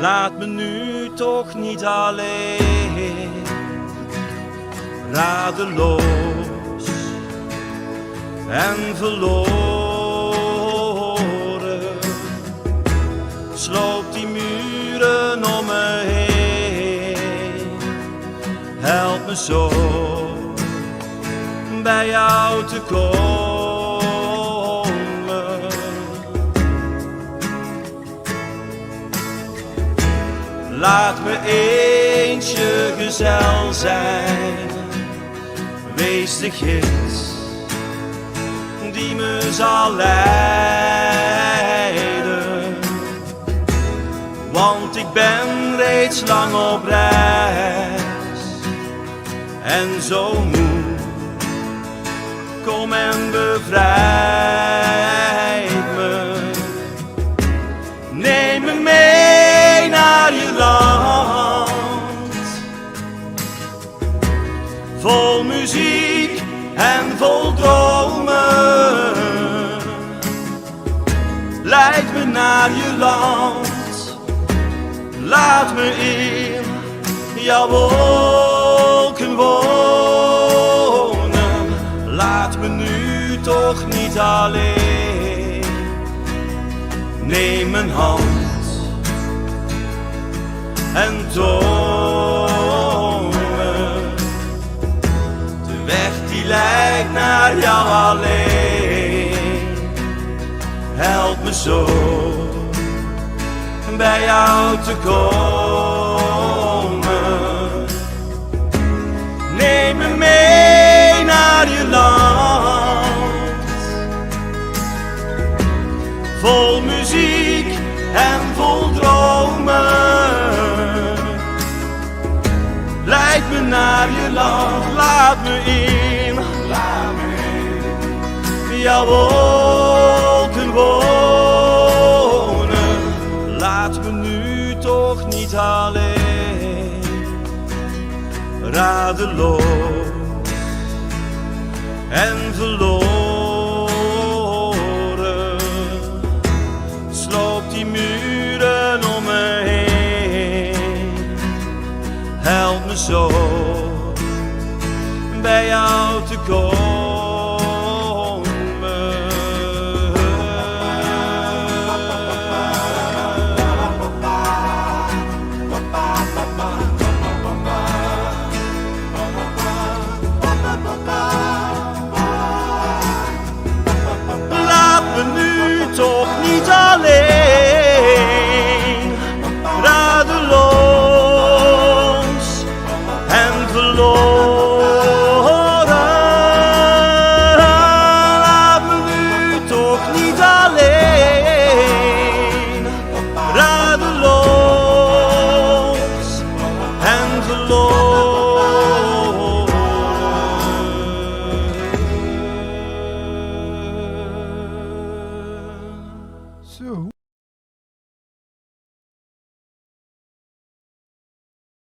Laat me nu toch niet alleen, radeloos en verloren. Sloop die muren om me heen, help me zo bij jou te komen. Laat me eens je gezel zijn, wees de gids die me zal leiden. Want ik ben reeds lang op reis en zo moe. Kom en bevrijd me. Neem me mee naar je land, vol muziek en vol dromen. Leid me naar je land, laat me in jouw wolken wonen. Laat me nu toch niet alleen, neem mijn hand en toon me de weg die leidt naar jou alleen. Help me zo bij jou te komen. Neem me mee naar je land, vol muziek en vol dromen. Leid me naar je land, laat me in jouw wolken wonen. Laat me nu toch niet alleen, radeloos en verloren. Sloop die muren om me heen, help me zo bij jou te komen. Toch niet alleen, radeloos en verloren. Laat me nu toch niet alleen, radeloos en verloren. Zo.